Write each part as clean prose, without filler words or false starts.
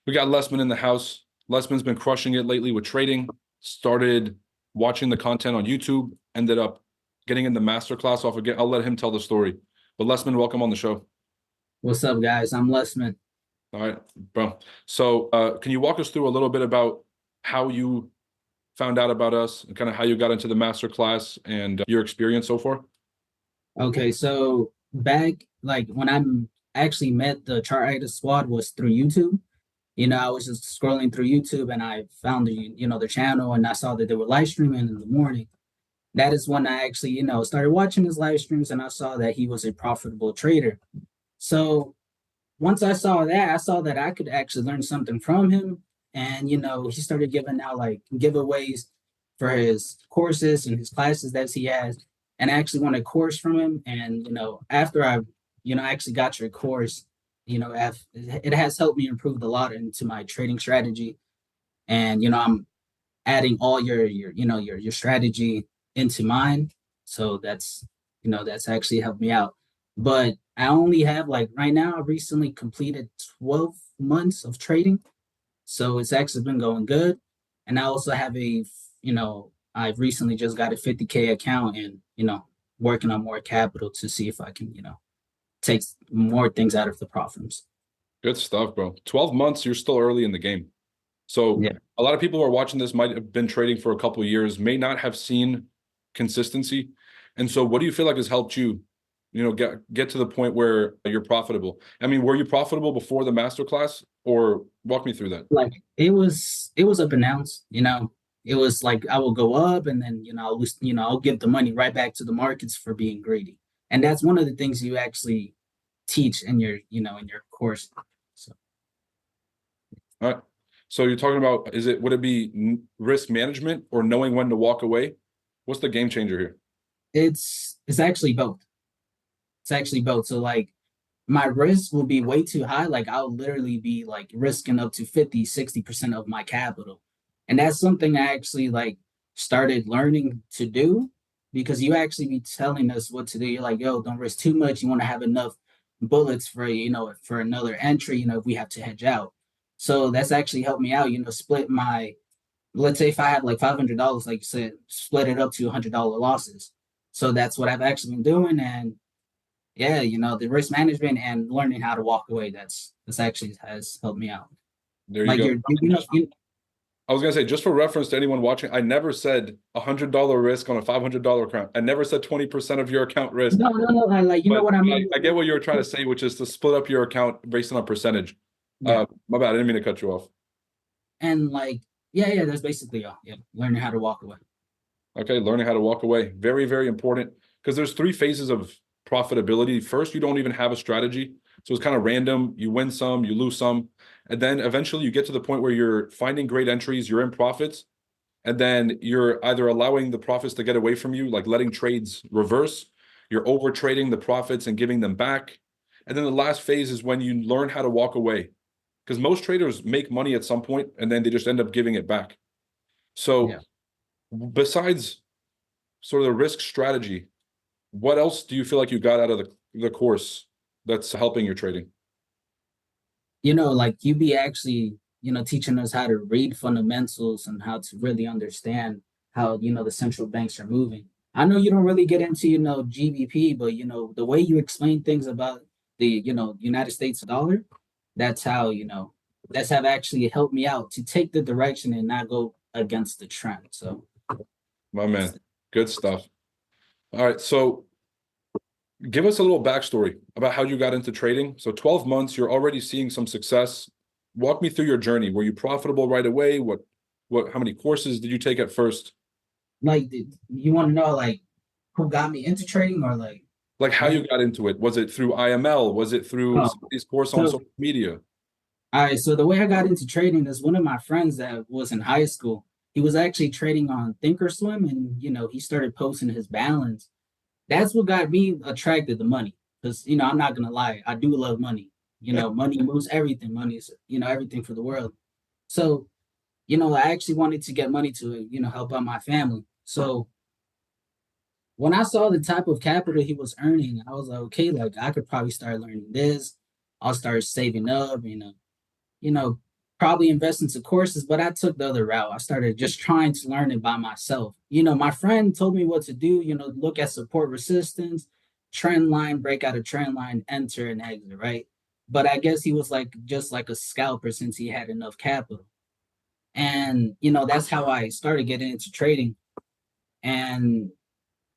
We got Lesman in the house. Lesman's been crushing it lately with trading. Started watching the content on YouTube, ended up getting in the masterclass off again. I'll let him tell the story. But Lesman, welcome on the show. What's up, guys? I'm Lesman. All right, bro. So can you walk us through a little bit about how you found out about us and kind of how you got into the masterclass and your experience so far? Okay, so back like when I actually met the ChartAddicts squad was through YouTube. I was just scrolling through YouTube and I found the channel, and I saw that they were live streaming in the morning. That is when I actually, started watching his live streams, and I saw that he was a profitable trader. So once I saw that, I saw that I could actually learn something from him. And, he started giving out like giveaways for his courses and his classes that he has. And I actually won a course from him. And, after I, actually got your course, it has helped me improve a lot into my trading strategy. And, I'm adding all your strategy into mine. So that's actually helped me out. But I only have like right now, I recently completed 12 months of trading. So it's actually been going good. And I also have I've recently just got a 50K account, and, working on more capital to see if I can, take more things out of the profits. Good stuff, bro. 12 months, you're still early in the game. So Yeah. a lot of people who are watching this might have been trading for a couple of years, may not have seen consistency. And so what do you feel like has helped you, get to the point where you're profitable? I mean, were you profitable before the masterclass, or walk me through that? Like it was up and downs, it was like I will go up, and then I'll give the money right back to the markets for being greedy. And that's one of the things you actually teach in your course. So All right. So you're talking about, would it be risk management or knowing when to walk away? What's the game changer here? it's actually both. It's actually both. So like my risk will be way too high. Like I'll literally be like risking up to 50, 60% of my capital. And that's something I actually like started learning to do, because you actually be telling us what to do. You're like, yo, don't risk too much. You want to have enough bullets for, for another entry, if we have to hedge out. So that's actually helped me out, split my, let's say if I have like $500, like you said, split it up to $100 losses. So that's what I've actually been doing. And yeah, the risk management and learning how to walk away, that's actually has helped me out. There you Like go. I was gonna say, just for reference to anyone watching, I never said $100 risk on a $500 account. I never said 20% of your account risk. No, like you know But what I mean. I get what you were trying to say, which is to split up your account based on a percentage. Yeah, My bad, I didn't mean to cut you off. and like yeah, that's basically all. Yeah, learning how to walk away. Okay, learning how to walk away. Very, very important, because there's three phases of profitability. First, you don't even have a strategy. So it's kind of random. You win some, you lose some. And then eventually you get to the point where you're finding great entries, you're in profits. And then you're either allowing the profits to get away from you, like letting trades reverse. You're over trading the profits and giving them back. And then the last phase is when you learn how to walk away. Because most traders make money at some point and then they just end up giving it back. So Yeah. besides sort of the risk strategy, what else do you feel like you got out of the course that's helping your trading? Like you be actually, teaching us how to read fundamentals and how to really understand how, the central banks are moving. I know you don't really get into, GBP, but the way you explain things about the, United States dollar, that's how, that's have actually helped me out to take the direction and not go against the trend. So My man, good stuff. All right, so give us a little backstory about how you got into trading. So 12 months, you're already seeing some success. Walk me through your journey. Were you profitable right away? How many courses did you take at first? like, you want to know like who got me into trading, or Like how what? you got into it? Was it through IML? Was it through Oh, somebody's course on so social media? all right, so the way I got into trading is one of my friends that was in high school. He was actually trading on Thinkorswim, and he started posting his balance. That's what got me attracted to money, because I'm not gonna lie, I do love money. Money moves everything. Money is everything for the world. So I actually wanted to get money to help out my family. So when I saw the type of capital he was earning, I was like, okay, like I could probably start learning this. I'll start saving up. You know, probably invest into courses, but I took the other route. I started just trying to learn it by myself. You know, my friend told me what to do, you know, look at support resistance, trend line, break out a trend line, enter and exit, right? But I guess he was like just like a scalper since he had enough capital. And, you know, that's how I started getting into trading. And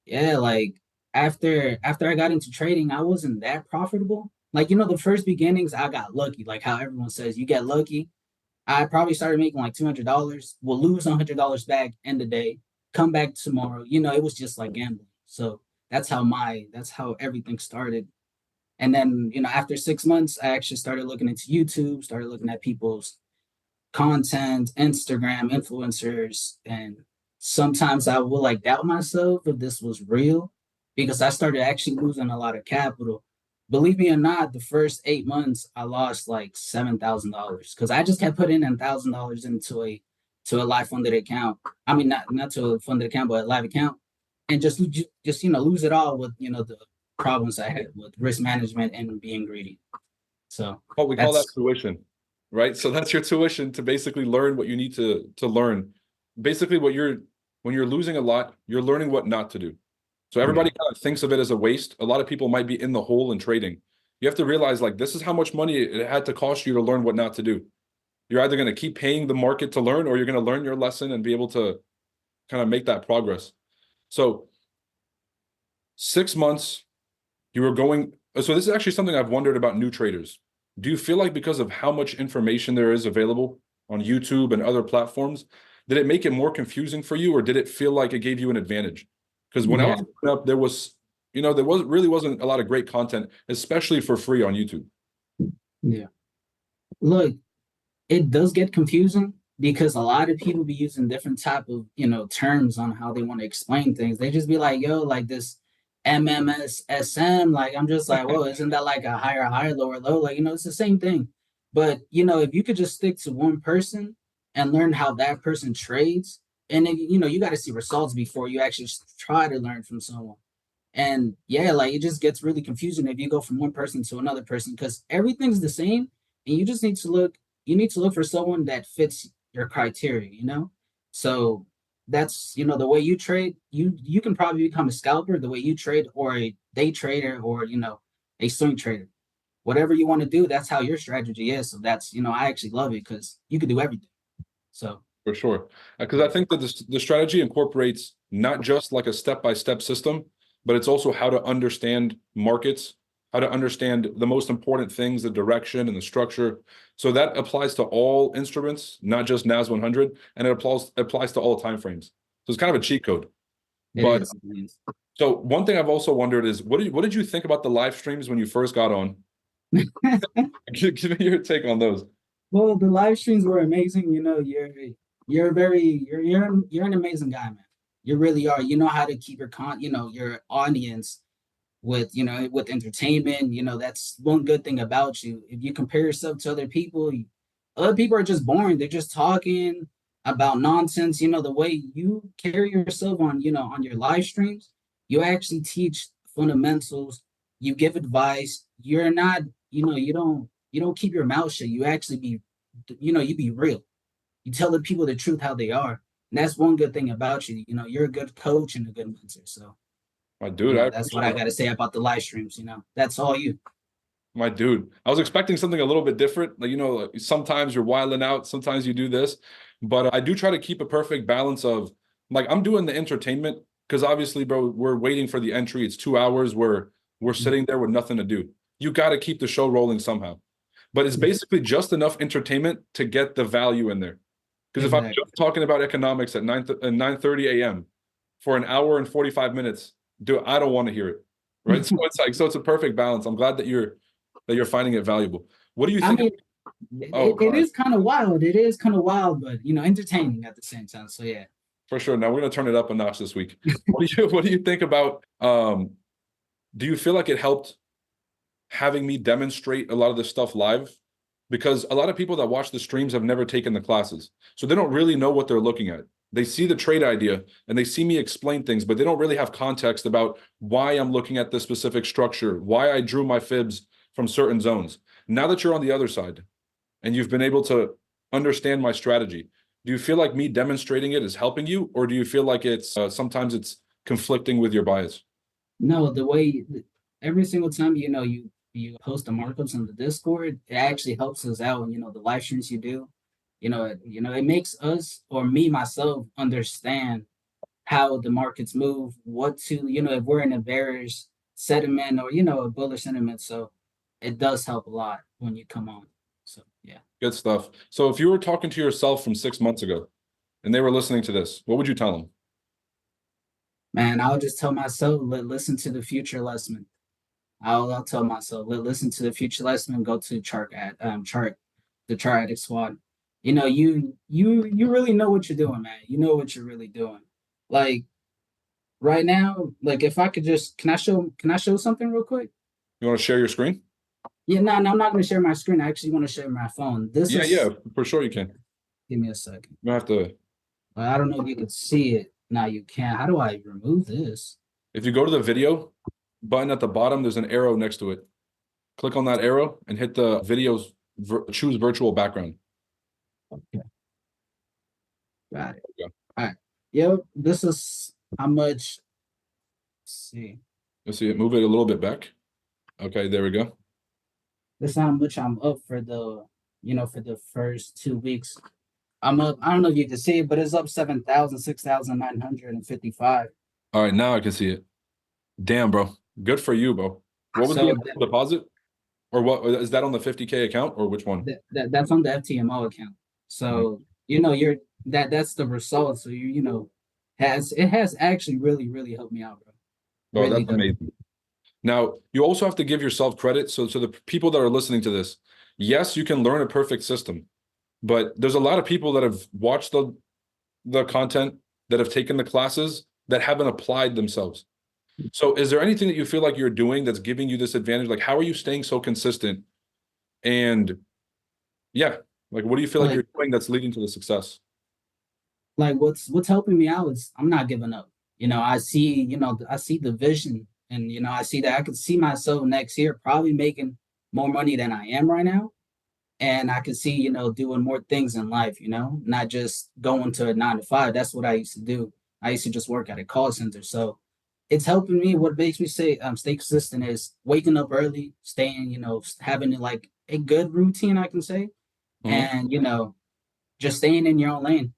yeah, like after I got into trading, I wasn't that profitable. Like, you know, the first beginnings, I got lucky, like how everyone says you get lucky. I probably started making like $200, will lose $100 back end of the day, come back tomorrow. You know, it was just like gambling. So that's how everything started. And then, you know, after 6 months, I actually started looking into YouTube, started looking at people's content, Instagram influencers, and sometimes I will like doubt myself if this was real because I started actually losing a lot of capital. Believe me or not, the first 8 months I lost like $7,000 because I just kept putting in $1,000 into a live funded account. I mean, not to a funded account, but a live account, and just you know lose it all with you know the problems I had with risk management and being greedy. So Oh, we call that that's tuition, right? So that's your tuition to basically learn what you need to learn. Basically, when you're losing a lot, you're learning what not to do. So yeah, everybody kind of thinks of it as a waste. A lot of people might be in the hole in trading. You have to realize like this is how much money it had to cost you to learn what not to do. You're either going to keep paying the market to learn, or you're going to learn your lesson and be able to kind of make that progress. So 6 months, you were going. So this is actually something I've wondered about new traders. Do you feel like because of how much information there is available on YouTube and other platforms, did it make it more confusing for you, or did it feel like it gave you an advantage? Because when I yeah, was growing up, there wasn't a lot of great content, especially for free on YouTube. yeah. Look, it does get confusing because a lot of people be using different type of you know terms on how they want to explain things. They just be like, "Yo, like this MMSSM." Like I'm just like, "Whoa, isn't that like a higher high, lower low?" Like you know, it's the same thing. But you know, if you could just stick to one person and learn how that person trades, and then you know, you got to see results before you actually try to learn from someone. And yeah, like it just gets really confusing if you go from one person to another person because everything's the same, and you just need to look. You need to look for someone that fits your criteria. You know, so that's you know the way you trade. You can probably become a scalper the way you trade, or a day trader, or you know a swing trader. Whatever you want to do, that's how your strategy is. So that's you know I actually love it because you can do everything. So For sure. Because I yeah, think that the strategy incorporates not just like a step-by-step system, but it's also how to understand markets, how to understand the most important things, the direction and the structure. So that applies to all instruments, not just NAS 100, and it applies to all timeframes. So it's kind of a cheat code. it But is. It is. so one thing I've also wondered is what did you think about the live streams when you first got on? Give me your take on those. Well, the live streams were amazing. You know, you're an amazing guy, man. You really are. You know how to keep you know, your audience with you know with entertainment. You know, that's one good thing about you. If you compare yourself to other people are just boring. They're just talking about nonsense. You know, the way you carry yourself on, you know, on your live streams, you actually teach fundamentals. You give advice. You're not, you know, you don't keep your mouth shut. You actually be, you know, you be real. You tell the people the truth how they are. And that's one good thing about you. You know, you're a good coach and a good mentor. So, My you dude, I know, that's what appreciate I it. got to say about the live streams. You know, that's all you. My dude, I was expecting something a little bit different. Like, like, sometimes you're wilding out, sometimes you do this, but I do try to keep a perfect balance of like I'm doing the entertainment because obviously, bro, we're waiting for the entry. It's 2 hours where we're sitting there with nothing to do. You got to keep the show rolling somehow, but it's Yeah, basically just enough entertainment to get the value in there. Because if I'm exactly. just talking about economics at 9:30 a.m. for an hour and 45 minutes, dude, I don't want to hear it. Right. So it's a perfect balance. I'm glad that you're finding it valuable. What do you I think? mean, Oh, go it ahead. is kind of wild. It is kind of wild, but you know, entertaining at the same time. So yeah. For sure. Now we're gonna turn it up a notch this week. What do you think about do you feel like it helped having me demonstrate a lot of this stuff live? Because a lot of people that watch the streams have never taken the classes. So they don't really know what they're looking at. They see the trade idea and they see me explain things, but they don't really have context about why I'm looking at this specific structure, why I drew my fibs from certain zones. Now that you're on the other side and you've been able to understand my strategy. Do you feel like me demonstrating it is helping you, or do you feel like it's sometimes it's conflicting with your bias? No, the way every single time you post the markups on the Discord, it actually helps us out. The live streams you do, it makes us or me myself understand how the markets move, what to if we're in a bearish sentiment or a bullish sentiment. So it does help a lot when you come on. So yeah, Good stuff. So if you were talking to yourself from 6 months ago and they were listening to this, what would you tell them? man, I'll just tell myself, listen to the future lesson. I'll tell myself, listen to the future lesson and go to the ChartAddicts squad. You really know what you're doing, man. You know what you're really doing. Like right now, like if I could just can I show something real quick? You want to share your screen? Yeah, no, I'm not gonna share my screen. I actually want to share my phone. This Yeah, yeah, is for sure you can. give me a second. You don't have to. I don't know if you can see it. Now you can. How do I remove this? If you go to the video button at the bottom, there's an arrow next to it. Click on that arrow and hit the videos, choose virtual background. Okay, got it. Yeah. All right. Yep. This is how much. Let's see. You'll see it. Move it a little bit back. Okay, there we go. This is how much I'm up for for the first 2 weeks. I'm up. I don't know if you can see it, but it's up 7,000, 6,955. All right, now I can see it. Damn, bro. Good for you, bro. What was the So initial deposit? Or what is that on the 50K account or which one? that's on the FTMO account. Mhm. So you're that's the result. So has actually really helped me out, bro. Oh, Really that's does. amazing. Now, you also have to give yourself credit. So, to the people that are listening to this, yes, you can learn a perfect system, but there's a lot of people that have watched the content, that have taken the classes, that haven't applied themselves. So, is there anything that you feel like you're doing that's giving you this advantage? Like, how are you staying so consistent? And yeah, like, what do you feel like Like you're doing that's leading to the success? what's helping me out is I'm not giving up. I see the vision, and I see that I could see myself next year probably making more money than I am right now. And I could see, doing more things in life, not just going to a 9 to 5. That's what I used to do. I used to just work at a call center. So it's helping me. What makes me stay consistent is waking up early, staying, having like a good routine, I can say, Mhm. and just staying in your own lane,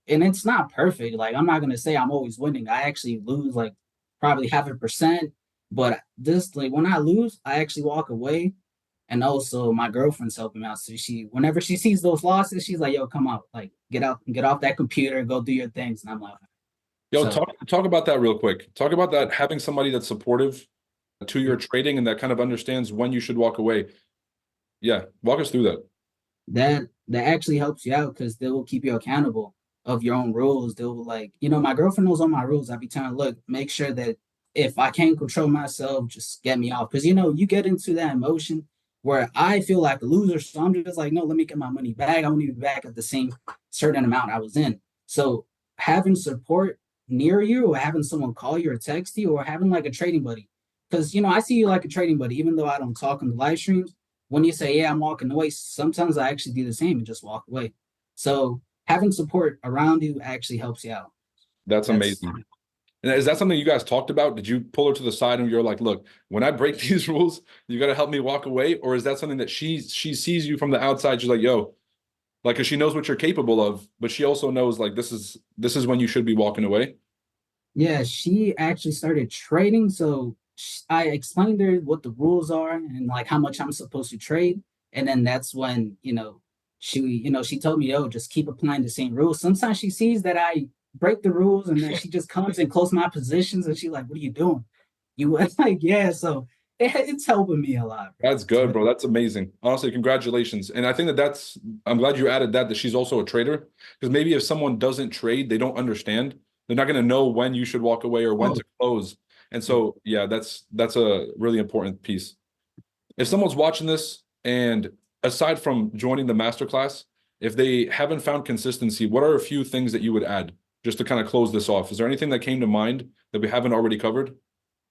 and it's not perfect. Like I'm not gonna say I'm always winning. I actually lose like probably 0.5%. But this like when I lose, I actually walk away. And also my girlfriend's helping me out. So whenever she sees those losses, she's like, yo, come out, like get out, get off that computer, go do your things. And I'm like, Yo, so talk about that real quick. Talk about that, having somebody that's supportive to your trading and that kind of understands when you should walk away. Yeah, walk us through that. that actually helps you out because they will keep you accountable of your own rules. They'll like, my girlfriend knows all my rules. I be telling her, look, make sure that if I can't control myself, just get me off. Because you get into that emotion where I feel like a loser. So I'm just like, no, let me get my money back. I want to be back at the same certain amount I was in. So having support near you, or having someone call you or text you, or having like a trading buddy. Because I see you like a trading buddy, even though I don't talk on the live streams. When you say, yeah, I'm walking away, sometimes I actually do the same and just walk away. So having support around you actually helps you out. That's That's amazing. And is that something you guys talked about? Did you pull her to the side and you're like, look, when I break these rules, you got to help me walk away? Or is that something that she sees you from the outside? She's like, yo, like, cause she knows what you're capable of, but she also knows like this is when you should be walking away. Yeah, she actually started trading. So I explained her what the rules are and like how much I'm supposed to trade. And then that's when, she told me, oh, just keep applying the same rules. Sometimes she sees that I break the rules and then she just comes and close my positions and she's like, what are you doing? You like, yeah. So it's helping me a lot, bro. That's It's good, really, bro. That's amazing. Honestly, congratulations. And I think I'm glad you added that she's also a trader. Because maybe if someone doesn't trade, they don't understand. They're not going to know when you should walk away or when oh, to close. And so, yeah, that's a really important piece. If someone's watching this and aside from joining the masterclass, if they haven't found consistency, what are a few things that you would add just to kind of close this off? Is there anything that came to mind that we haven't already covered?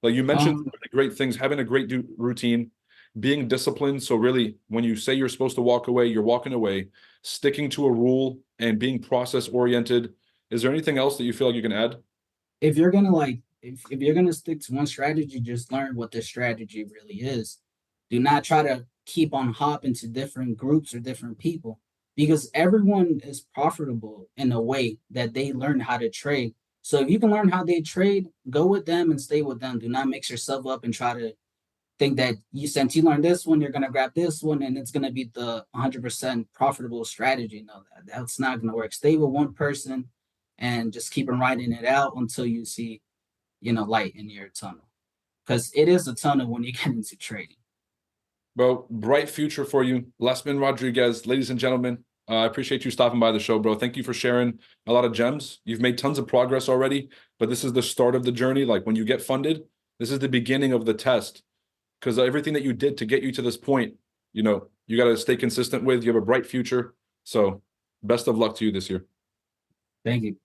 Like you mentioned um, some really great things, having a great routine, being disciplined. So really, when you say you're supposed to walk away, you're walking away, sticking to a rule and being process oriented. Is there anything else that you feel like you can add? If you're gonna like if you're gonna stick to one strategy, just learn what the strategy really is. Do not try to keep on hopping to different groups or different people, because everyone is profitable in a way that they learn how to trade. So if you can learn how they trade, go with them and stay with them. Do not mix yourself up and try to think that you since you learned this one, you're gonna grab this one and it's gonna be the 100% profitable strategy. No, that's not gonna work. Stay with one person and just keep on riding it out until you see, light in your tunnel. Because it is a tunnel when you get into trading. Bro, bright future for you. Lesman Rodriguez, ladies and gentlemen, I appreciate you stopping by the show, bro. Thank you for sharing a lot of gems. You've made tons of progress already, but this is the start of the journey. Like when you get funded, this is the beginning of the test, because everything that you did to get you to this point, you got to stay consistent with. You have a bright future. So best of luck to you this year. Thank you.